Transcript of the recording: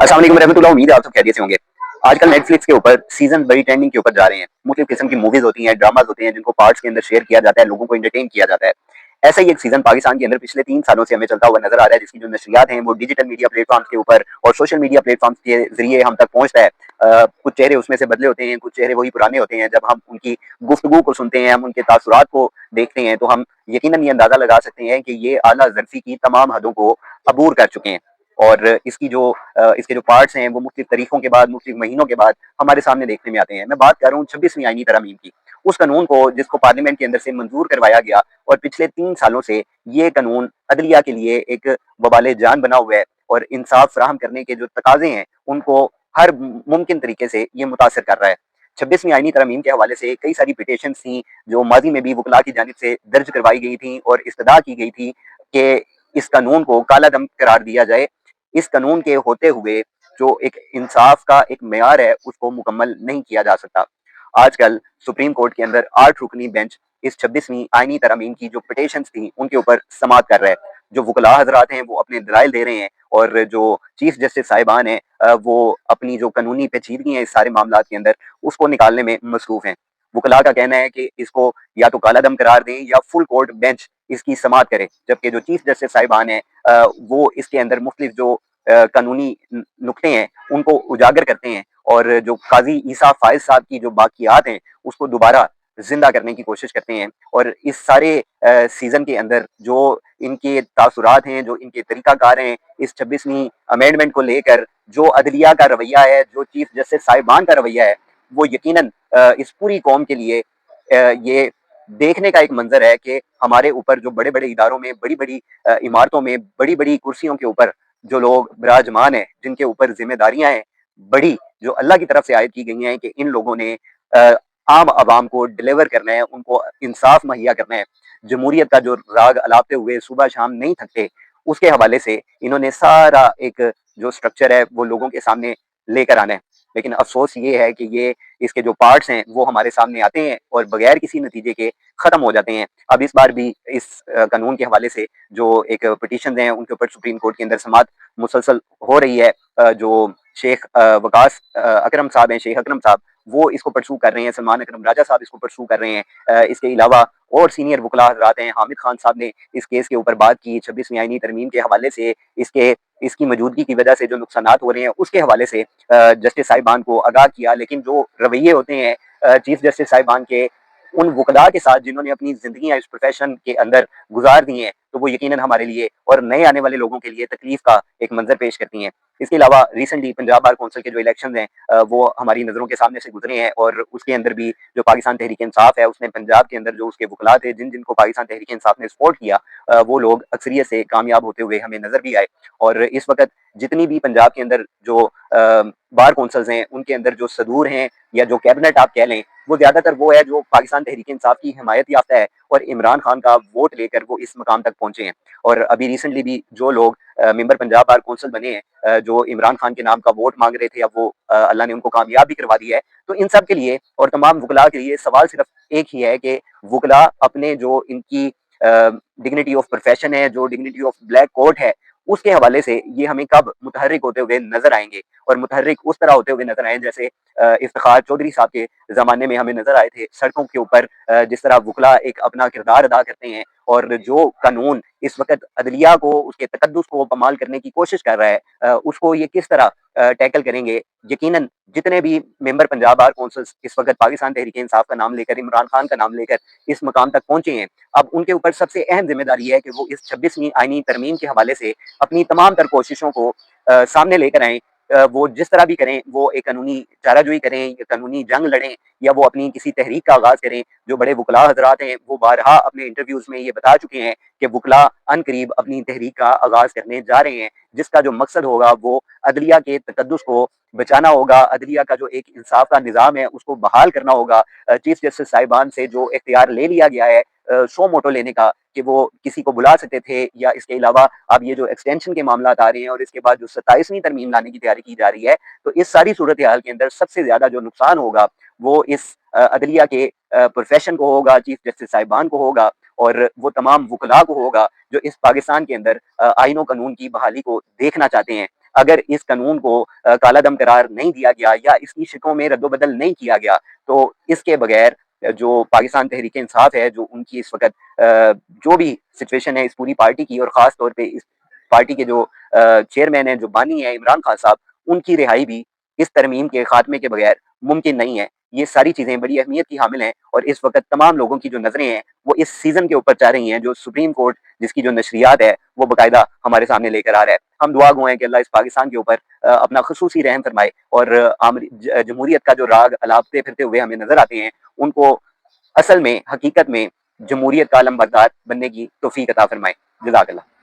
अस्सलाम वालेकुम रहमतुल्लाह। उम्मीद है आप सब खैरियत से होंगे। आजकल नेटफ्लिक्स के ऊपर सीजन बड़ी ट्रेंडिंग के ऊपर जा रहे हैं। मुख्तलिफ किस्म की मूवीज होती हैं, ड्रामाज होते हैं, जिनको पार्ट्स के अंदर शेयर किया जाता है, लोगों को एंटरटेन किया जाता है। ऐसा ही एक सीजन पाकिस्तान के अंदर पिछले 3 सालों से हमें चलता हुआ नजर आ रहा है, जिसकी जो नशरियात हैं वो डिजिटल मीडिया प्लेटफॉर्म्स के ऊपर और सोशल मीडिया प्लेटफॉर्म्स के जरिए हम तक पहुंचता है। कुछ चेहरे उसमें से बदले होते हैं, कुछ चेहरे वही पुराने होते हैं। जब हम उनकी गुफ्तगू को सुनते हैं, हम उनके तासुरात को देखते हैं, तो हम यकीनन ये अंदाजा लगा सकते हैं कि ये आला ज़र्फ़ी की तमाम हदों को अबूर कर चुके हैं। और इसके जो पार्ट्स हैं वो मुख्तलिफ तारीखों के बाद, मुख्तलिफ महीनों के बाद हमारे सामने देखने में आते हैं। मैं बात कर रहा हूँ 26वीं आईनी तरमीम की, उस कानून को जिसको पार्लियामेंट के अंदर से मंजूर करवाया गया, और पिछले 3 सालों से ये कानून अदलिया के लिए एक वबाले जान बना हुआ है, और इंसाफ फराहम करने के जो तकाजे हैं उनको हर मुमकिन तरीके से ये मुतासर कर रहा है। 26वीं आईनी तरमीम के हवाले से कई सारी पिटीशन थी जो माजी में भी वकला की जानिब से दर्ज करवाई गई थी, और इस्तदा की गई थी कि इस कानून को काला दम करार दिया जाए। इस कानून के होते हुए जो एक इंसाफ का एक मेयार है उसको मुकम्मल नहीं किया जा सकता। आजकल सुप्रीम कोर्ट के अंदर 8 रुकनी बेंच इस 26वीं आईनी तरमीम की जो पिटीशंस थी उनके ऊपर समाअत कर रहा है। जो वकला हजरात हैं वो अपने दलाइल दे रहे हैं, और जो चीफ जस्टिस साहिबान हैं वो अपनी जो कानूनी पेचीदगी है इस सारे मामला के अंदर उसको निकालने में मसरूफ हैं। वकला का कहना है कि इसको या तो काला दम करार दें या फुल कोर्ट बेंच इसकी समाअत करे, जबकि जो चीफ जस्टिस साहिबान हैं वो इसके अंदर मुख्तलिफ जो कानूनी नुक्ते हैं उनको उजागर करते हैं, और जो काजी ईसा फायज साहब की जो बाकियात हैं उसको दोबारा जिंदा करने की कोशिश करते हैं। और इस सारे सीजन के अंदर जो इनके तासुरात हैं, जो इनके तरीकाकार हैं, इस 26वीं अमेंडमेंट को लेकर जो अदलिया का रवैया है, जो चीफ जस्टिस साहिबान का रवैया है, वो यकीनन इस पूरी कौम के लिए ये देखने का एक मंजर है कि हमारे ऊपर जो बड़े बड़े इदारों में, बड़ी बड़ी इमारतों में, बड़ी बड़ी कुर्सियों के ऊपर जो लोग विराजमान हैं, जिनके ऊपर जिम्मेदारियां हैं बड़ी, जो अल्लाह की तरफ से आयद की गई हैं कि इन लोगों ने आम आवाम को डिलीवर करना है, उनको इंसाफ मुहैया करना है, जमहूरियत का जो राग अलापते हुए सुबह शाम नहीं थकते, उसके हवाले से इन्होंने सारा एक जो स्ट्रक्चर है वो लोगों के सामने लेकर आना है। लेकिन अफसोस ये है कि ये इसके जो पार्ट्स हैं वो हमारे सामने आते हैं और बगैर किसी नतीजे के ख़त्म हो जाते हैं। अब इस बार भी इस कानून के हवाले से जो एक पिटीशन हैं उनके ऊपर सुप्रीम कोर्ट के अंदर समाअत मुसलसल हो रही है। जो शेख वकास अकरम साहब हैं, शेख अकरम साहब, वो इसको परसू कर रहे हैं, सलमान अकरम राजा साहब इसको परसू कर रहे हैं। इसके अलावा और सीनियर वकला हजरात हैं, हामिद खान साहब ने इस केस के ऊपर बात की। 26वीं आईनी तरमीम के हवाले से इसकी मौजूदगी की वजह से जो नुकसानात हो रहे हैं उसके हवाले से जस्टिस साहिबान को आगाह किया। लेकिन जो रवैये होते हैं चीफ जस्टिस साहिबान के उन वकला के साथ जिन्होंने अपनी जिंदगी इस प्रोफेशन के अंदर गुजार दी हैं, तो वो यकीनन हमारे लिए और नए आने वाले लोगों के लिए तकलीफ का एक मंजर पेश करती हैं। इसके अलावा रिसेंटली पंजाब बार कौंसिल के जो इलेक्शन हैं वो हमारी नज़रों के सामने से गुजरे हैं, और उसके अंदर भी जो पाकिस्तान तहरीक इंसाफ है उसने पंजाब के अंदर जो उसके वकला थे जिनको पाकिस्तान तहरीक इंसाफ ने सपोर्ट किया, वो लोग अक्सरियत से कामयाब होते हुए हमें नजर भी आए। और इस वक्त जितनी भी पंजाब के अंदर जो बार कौंसल्स हैं उनके अंदर जो सदूर हैं या जो कैबिनेट आप कह लें, वो ज्यादातर वो है जो पाकिस्तान तहरीक इंसाफ की हिमायत याफ्ता है और इमरान खान का वोट लेकर वो इस मकाम तक पहुंचे हैं। और अभी रिसेंटली भी जो लोग मेंबर पंजाब बार कौंसिल बने हैं जो इमरान खान के नाम का वोट मांग रहे थे, अब वो अल्लाह ने उनको कामयाब भी करवा दिया है। तो इन सब के लिए और तमाम वकला के लिए सवाल सिर्फ एक ही है कि वकला अपने जो इनकी डिग्निटी ऑफ प्रोफेशन है, जो डिग्निटी ऑफ ब्लैक कोट है, उसके हवाले से ये हमें कब मुतहर्रिक होते हुए नजर आएंगे, और मुतहर्रिक उस तरह होते हुए नजर आए जैसे इफ्तिखार चौधरी साहब के ज़माने में हमें नजर आए थे सड़कों के ऊपर जिस तरह वकला एक अपना किरदार अदा करते हैं, और जो कानून इस वक्त अदलिया को, उसके तकद्दुस को बमाल करने की कोशिश कर रहा है उसको ये किस तरह टैकल करेंगे। यकीनन जितने भी मेंबर पंजाब बार कौंसिल्स इस वक्त पाकिस्तान तहरीक इंसाफ का नाम लेकर, इमरान खान का नाम लेकर इस मकाम तक पहुंचे हैं, अब उनके ऊपर सबसे अहम जिम्मेदारी है कि वो इस 26वीं आईनी तरमीम के हवाले से अपनी तमाम तर कोशिशों को सामने लेकर आएँ। वो जिस तरह भी करें, वो एक कानूनी चाराजोई करें या कानूनी जंग लड़ें, या वो अपनी किसी तहरीक का आगाज़ करें। जो बड़े वकला हजरात हैं वो बारहा अपने इंटरव्यूज़ में ये बता चुके हैं कि वकला अनकरीब अपनी तहरीक का आगाज़ करने जा रहे हैं, जिसका जो मकसद होगा वो अदलिया के तकद्दुस को बचाना होगा, अदलिया का जो एक इंसाफ का निज़ाम है उसको बहाल करना होगा। चीफ जस्टिस साहिबान से जो इख्तियार ले लिया गया है सो मोटो लेने का, कि वो किसी को बुला सकते थे, या इसके अलावा अब ये जो एक्सटेंशन के मामला आ रहे हैं और इसके बाद जो 27वीं तरमीम लाने की तैयारी की जा रही है, तो इस सारी सूरत हाल के अंदर सबसे ज्यादा जो नुकसान होगा वो इस अदलिया के प्रोफेशन को होगा, चीफ जस्टिस साहिबान को होगा, और वो तमाम वकला को होगा जो इस पाकिस्तान के अंदर आईन कानून की बहाली को देखना चाहते हैं। اگر اس قانون کو کالا دم قرار نہیں دیا گیا یا اس کی شکوں میں رد و بدل نہیں کیا گیا تو اس کے بغیر جو پاکستان تحریک انصاف ہے، جو ان کی اس وقت جو بھی سچویشن ہے اس پوری پارٹی کی، اور خاص طور پہ اس پارٹی کے جو چیئرمین ہیں، جو بانی ہیں عمران خان صاحب، ان کی رہائی بھی اس ترمیم کے خاتمے کے بغیر ممکن نہیں ہے۔ یہ ساری چیزیں بڑی اہمیت کی حامل ہیں، اور اس وقت تمام لوگوں کی جو نظریں ہیں وہ اس سیزن کے اوپر چاہ رہی ہیں، جو سپریم کورٹ جس کی جو نشریات ہے وہ باقاعدہ ہمارے سامنے لے کر آ رہا ہے۔ ہم دعا گو ہیں کہ اللہ اس پاکستان کے اوپر اپنا خصوصی رحم فرمائے، اور جمہوریت کا جو راگ الاپتے پھرتے ہوئے ہمیں نظر آتے ہیں ان کو اصل میں، حقیقت میں جمہوریت کا علم بردار بننے کی توفیق عطا فرمائے۔ جزاک اللہ۔